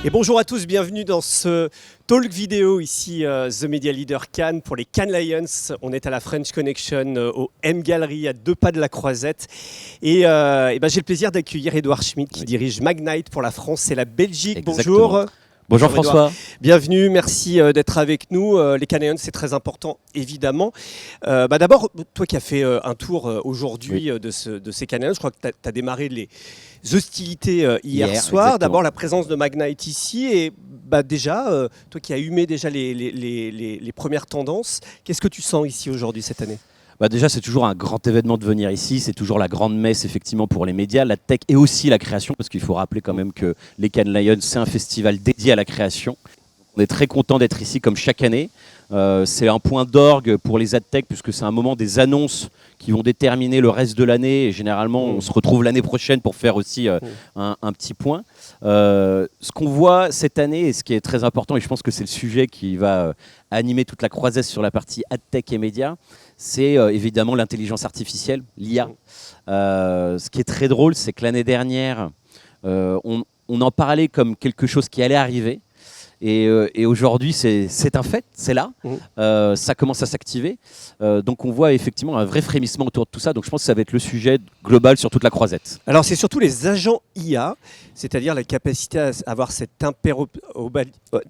Et bonjour à tous, bienvenue dans ce talk vidéo ici, The Media Leader Cannes pour les Cannes Lions. On est à la French Connection au M Gallery à 2 pas de la Croisette. Et j'ai le plaisir d'accueillir Edouard Schmidt qui dirige Magnite pour la France et la Belgique. Exactement. Bonjour. Bonjour François. Bienvenue, merci d'être avec nous. Les Cannes Lions, c'est très important, évidemment. D'abord, toi qui as fait un tour aujourd'hui de ces Cannes Lions, je crois que tu as démarré les hostilités hier soir. Exactement. D'abord, la présence de Magnite ici. Et déjà, toi qui as humé déjà les premières tendances, qu'est-ce que tu sens ici aujourd'hui, cette année ? Déjà, c'est toujours un grand événement de venir ici. C'est toujours la grande messe, effectivement, pour les médias, la tech et aussi la création, parce qu'il faut rappeler quand même que les Cannes Lions, c'est un festival dédié à la création. On est très content d'être ici, comme chaque année. C'est un point d'orgue pour les AdTech, puisque c'est un moment des annonces qui vont déterminer le reste de l'année. Et généralement, on se retrouve l'année prochaine pour faire aussi un petit point. Ce qu'on voit cette année, et ce qui est très important, et je pense que c'est le sujet qui va animer toute la croisette sur la partie AdTech et médias, c'est évidemment l'intelligence artificielle, l'IA. Ce qui est très drôle, c'est que l'année dernière, on en parlait comme quelque chose qui allait arriver. Et aujourd'hui, c'est un fait, c'est là. Ça commence à s'activer. Donc on voit effectivement un vrai frémissement autour de tout ça. Donc je pense que ça va être le sujet global sur toute la croisette. Alors c'est surtout les agents IA, c'est-à-dire la capacité à avoir cette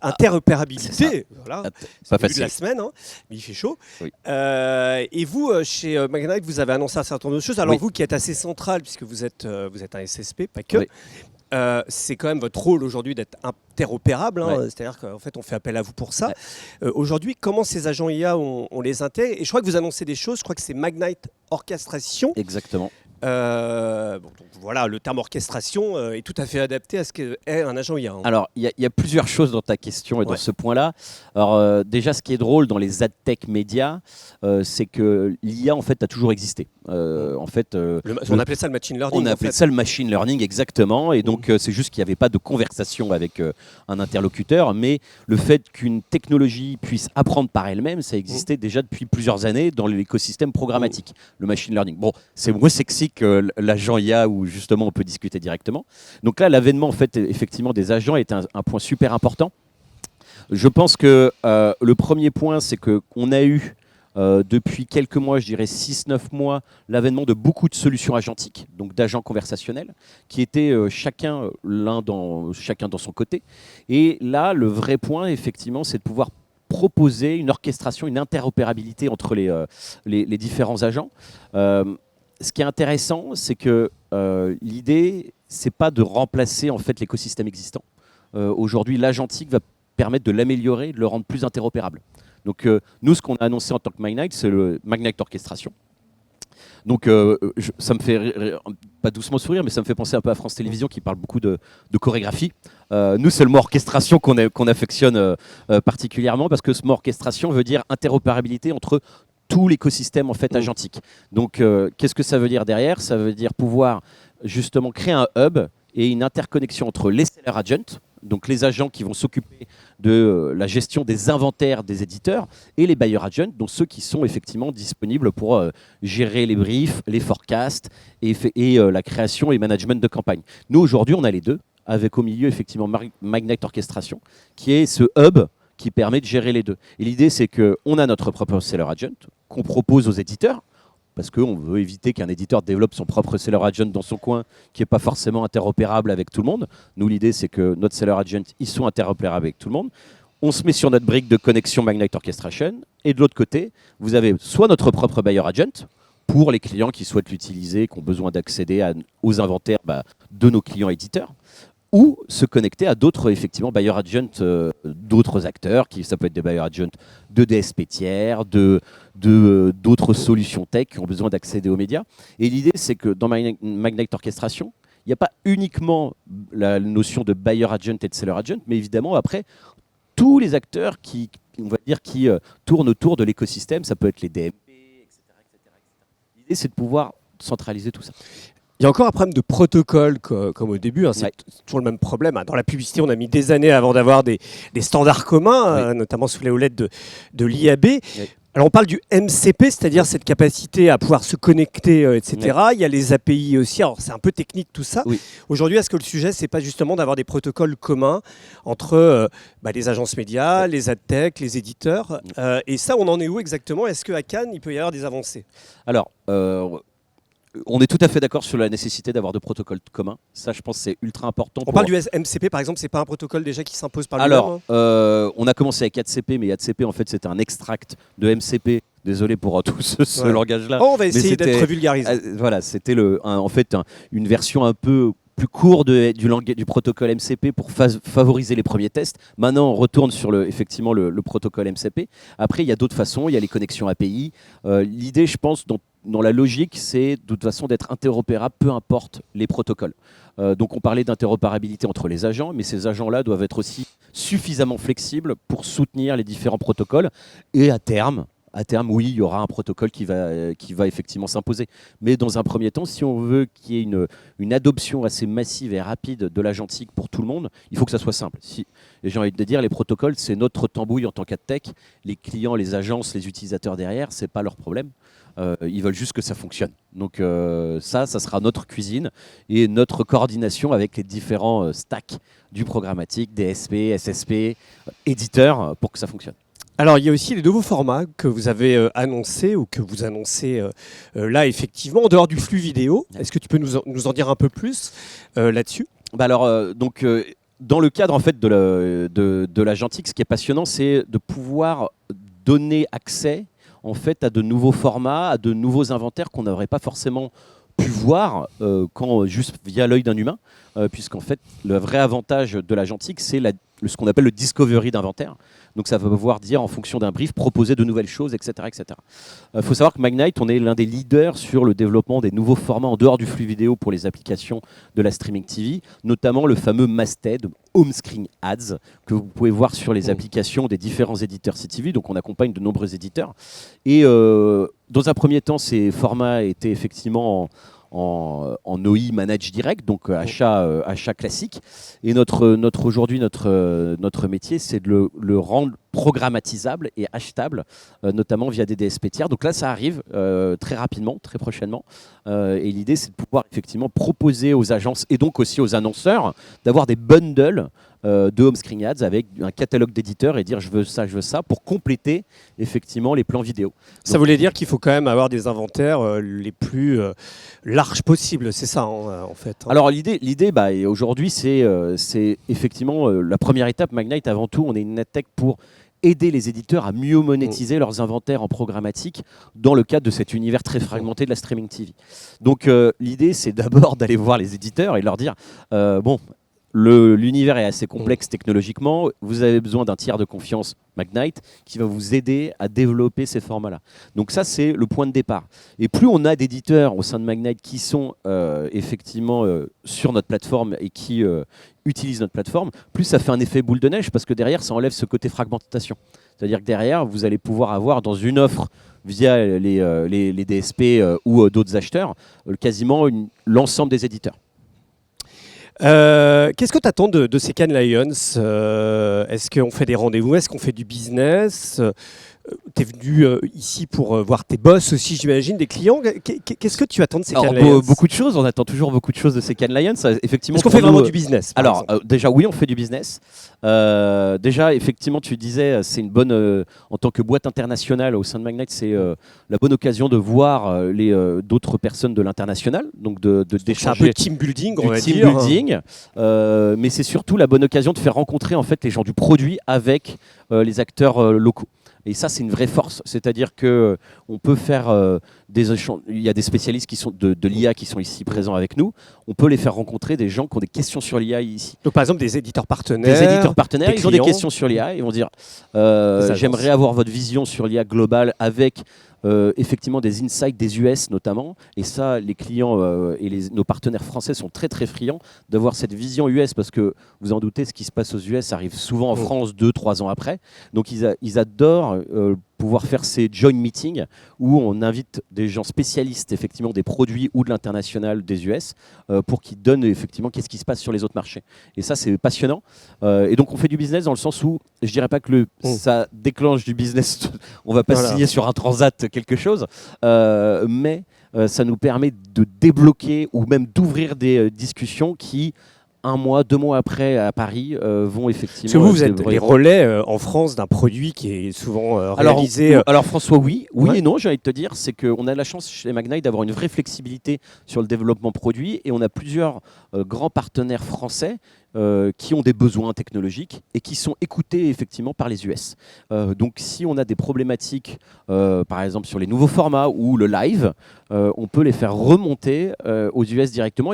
interopérabilité. Voilà, c'est le début de la semaine, hein, mais il fait chaud. Oui. Et vous, chez Magnite, vous avez annoncé un certain nombre de choses. Alors vous qui êtes assez central, puisque vous êtes un SSP, pas que. Oui. C'est quand même votre rôle aujourd'hui d'être interopérable, hein, c'est-à-dire qu'en fait on fait appel à vous pour ça. Aujourd'hui, comment ces agents IA on les intègre ? Et je crois que vous annoncez des choses, je crois que c'est Magnite Orchestration. Exactement. Donc voilà, le terme orchestration est tout à fait adapté à ce qu'est un agent IA. Hein. Alors, il y a plusieurs choses dans ta question et dans ce point-là. Alors, déjà, ce qui est drôle dans les AdTech médias, c'est que l'IA, en fait, a toujours existé. On appelait ça le machine learning. On appelait ça le machine learning, exactement. Et donc, c'est juste qu'il n'y avait pas de conversation avec un interlocuteur. Mais le fait qu'une technologie puisse apprendre par elle-même, ça existait déjà depuis plusieurs années dans l'écosystème programmatique, le machine learning. Bon, c'est moins sexy que l'agent IA où justement on peut discuter directement. Donc là, l'avènement en fait effectivement des agents est un point super important. Je pense que le premier point, c'est qu'on a eu depuis quelques mois, je dirais 6-9 mois, l'avènement de beaucoup de solutions agentiques, donc d'agents conversationnels, qui étaient chacun dans son côté. Et là, le vrai point, effectivement, c'est de pouvoir proposer une orchestration, une interopérabilité entre les différents agents. Ce qui est intéressant, c'est que l'idée, c'est pas de remplacer en fait l'écosystème existant. Aujourd'hui, l'agentique va permettre de l'améliorer, de le rendre plus interopérable. Donc nous, ce qu'on a annoncé en tant que Magnite, c'est le Magnite Orchestration. Donc ça me fait pas doucement sourire, mais ça me fait penser un peu à France Télévisions qui parle beaucoup de chorégraphie. Nous, c'est le mot orchestration qu'on affectionne particulièrement parce que ce mot orchestration veut dire interopérabilité entre tout l'écosystème en fait agentique. Donc qu'est-ce que ça veut dire derrière ? Ça veut dire pouvoir justement créer un hub et une interconnexion entre les seller agents, donc les agents qui vont s'occuper de la gestion des inventaires des éditeurs, et les buyer agents, donc ceux qui sont effectivement disponibles pour gérer les briefs, les forecasts et la création et management de campagne. Nous aujourd'hui on a les deux, avec au milieu effectivement Magnite Orchestration, qui est ce hub qui permet de gérer les deux. Et l'idée, c'est qu'on a notre propre seller agent qu'on propose aux éditeurs, parce qu'on veut éviter qu'un éditeur développe son propre seller agent dans son coin, qui n'est pas forcément interopérable avec tout le monde. Nous, l'idée, c'est que notre seller agent, ils sont interopérables avec tout le monde. On se met sur notre brique de connexion Magnite Orchestration, et de l'autre côté, vous avez soit notre propre buyer agent, pour les clients qui souhaitent l'utiliser, qui ont besoin d'accéder aux inventaires de nos clients éditeurs, ou se connecter à d'autres effectivement buyer agents, d'autres acteurs, ça peut être des buyer agents de DSP tiers, d'autres solutions tech qui ont besoin d'accéder aux médias. Et l'idée, c'est que dans Magnite Orchestration, il n'y a pas uniquement la notion de buyer agent et de seller agent, mais évidemment après tous les acteurs qui tournent autour de l'écosystème, ça peut être les DMP, etc. L'idée, c'est de pouvoir centraliser tout ça. Il y a encore un problème de protocole comme au début, hein, c'est toujours le même problème. Dans la publicité, on a mis des années avant d'avoir des standards communs, notamment sous les houlettes de l'IAB. Alors on parle du MCP, c'est-à-dire cette capacité à pouvoir se connecter, etc. Oui. Il y a les API aussi. Alors c'est un peu technique tout ça. Oui. Aujourd'hui, est-ce que le sujet, c'est pas justement d'avoir des protocoles communs entre les agences médias, les adtech, les éditeurs et ça, on en est où exactement? Est-ce qu'à Cannes, il peut y avoir des avancées? Alors, on est tout à fait d'accord sur la nécessité d'avoir de protocoles communs. Ça, je pense que c'est ultra important. On parle du MCP, par exemple, c'est pas un protocole déjà qui s'impose par lui-même? Alors, on a commencé avec ADCP, mais ADCP, en fait, c'était un extract de MCP. Désolé pour tout ce langage-là. On va essayer d'être vulgarisé. Voilà, c'était une version un peu plus courte du protocole MCP pour favoriser les premiers tests. Maintenant, on retourne sur effectivement le protocole MCP. Après, il y a d'autres façons. Il y a les connexions API. L'idée, je pense, dans la logique, c'est de toute façon d'être interopérable, peu importe les protocoles. Donc on parlait d'interopérabilité entre les agents, mais ces agents-là doivent être aussi suffisamment flexibles pour soutenir les différents protocoles. Et à terme, oui, il y aura un protocole qui va effectivement s'imposer. Mais dans un premier temps, si on veut qu'il y ait une adoption assez massive et rapide de l'agentique pour tout le monde, il faut que ça soit simple. Et j'ai envie de dire, les protocoles, c'est notre tambouille en tant qu'adtech. Les clients, les agences, les utilisateurs derrière, c'est pas leur problème. Ils veulent juste que ça fonctionne. Donc ça sera notre cuisine et notre coordination avec les différents stacks du programmatique, DSP, SSP, éditeurs, pour que ça fonctionne. Alors, il y a aussi les nouveaux formats que vous avez annoncés ou que vous annoncez là, effectivement, en dehors du flux vidéo. Est-ce que tu peux nous en dire un peu plus là-dessus? Dans le cadre en fait, de l'agentique, ce qui est passionnant, c'est de pouvoir donner accès en fait, à de nouveaux formats, à de nouveaux inventaires qu'on n'aurait pas forcément pu voir juste via l'œil d'un humain, puisqu'en fait, le vrai avantage de l'agentique, c'est ce qu'on appelle le discovery d'inventaire. Donc ça va pouvoir dire, en fonction d'un brief, proposer de nouvelles choses, etc. etc. Faut savoir que Magnite, on est l'un des leaders sur le développement des nouveaux formats en dehors du flux vidéo pour les applications de la streaming TV, notamment le fameux Masthead Home Screen Ads, que vous pouvez voir sur les applications des différents éditeurs CTV. Donc on accompagne de nombreux éditeurs. Et dans un premier temps, ces formats étaient effectivement en OI manage direct, donc achat classique. Et aujourd'hui, notre métier, c'est de le rendre programmatisable et achetable, notamment via des DSP tiers. Donc là, ça arrive très rapidement, très prochainement. Et l'idée, c'est de pouvoir effectivement proposer aux agences et donc aussi aux annonceurs d'avoir des bundles de home screen ads avec un catalogue d'éditeurs et dire je veux ça pour compléter effectivement les plans vidéo. Ça voulait dire qu'il faut quand même avoir des inventaires les plus larges possibles, c'est ça en fait. Alors l'idée aujourd'hui c'est effectivement la première étape. Magnite, avant tout, on est une adtech pour aider les éditeurs à mieux monétiser leurs inventaires en programmatique dans le cadre de cet univers très fragmenté de la streaming TV. Donc l'idée, c'est d'abord d'aller voir les éditeurs et leur dire l'univers est assez complexe technologiquement, vous avez besoin d'un tiers de confiance, Magnite, qui va vous aider à développer ces formats-là. Donc ça, c'est le point de départ. Et plus on a d'éditeurs au sein de Magnite qui sont effectivement sur notre plateforme et qui utilisent notre plateforme, plus ça fait un effet boule de neige parce que derrière, ça enlève ce côté fragmentation. C'est-à-dire que derrière, vous allez pouvoir avoir dans une offre via les DSP ou d'autres acheteurs, quasiment l'ensemble des éditeurs. Qu'est-ce que tu attends de ces Cannes Lions? Est-ce qu'on fait des rendez-vous? Est-ce qu'on fait du business? Tu es venu ici pour voir tes boss aussi, j'imagine, des clients. Qu'est-ce que tu attends de ces Cannes Lions? Beaucoup de choses, on attend toujours beaucoup de choses de ces Cannes Lions. Effectivement, est-ce qu'on fait vraiment du business? Alors, déjà, oui, on fait du business. Déjà, effectivement, tu disais, c'est une bonne, en tant que boîte internationale au sein de Magnite, c'est la bonne occasion de voir d'autres personnes de l'international, donc d'échanger. C'est un peu team building, on va dire. Team building, mais c'est surtout la bonne occasion de faire rencontrer en fait les gens du produit avec les acteurs locaux. Et ça, c'est une vraie force. C'est-à-dire qu'on peut faire des échanges. Il y a des spécialistes qui sont de l'IA qui sont ici présents avec nous. On peut les faire rencontrer des gens qui ont des questions sur l'IA ici. Donc, par exemple, des éditeurs partenaires. Ils ont des questions sur l'IA. Ils vont dire j'aimerais avoir votre vision sur l'IA globale avec effectivement des insights des US notamment. Et ça, les clients et nos partenaires français sont très très friands d'avoir cette vision US parce que vous en doutez, ce qui se passe aux US arrive souvent en France 2-3 ans après. Donc ils adorent pouvoir faire ces joint meetings où on invite des gens spécialistes effectivement des produits ou de l'international des US pour qu'ils donnent effectivement qu'est-ce qui se passe sur les autres marchés. Et ça, c'est passionnant. Et donc, on fait du business dans le sens où je dirais pas que ça déclenche du business. On va pas signer sur un transat quelque chose, mais ça nous permet de débloquer ou même d'ouvrir des discussions qui, 1 mois, 2 mois après à Paris, vont effectivement... Parce que vous êtes les relais en France d'un produit qui est souvent réalisé... Alors François, oui et non, j'ai envie de te dire, c'est qu'on a la chance chez Magnite d'avoir une vraie flexibilité sur le développement produit et on a plusieurs grands partenaires français qui ont des besoins technologiques et qui sont écoutés effectivement par les US. Donc si on a des problématiques, par exemple sur les nouveaux formats ou le live, on peut les faire remonter aux US directement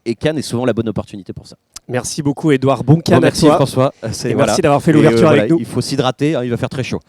et Cannes est souvent la bonne opportunité pour ça. Merci beaucoup Edouard, bon Cannes merci à toi. François. Merci d'avoir fait l'ouverture avec nous. Il faut s'hydrater, il va faire très chaud.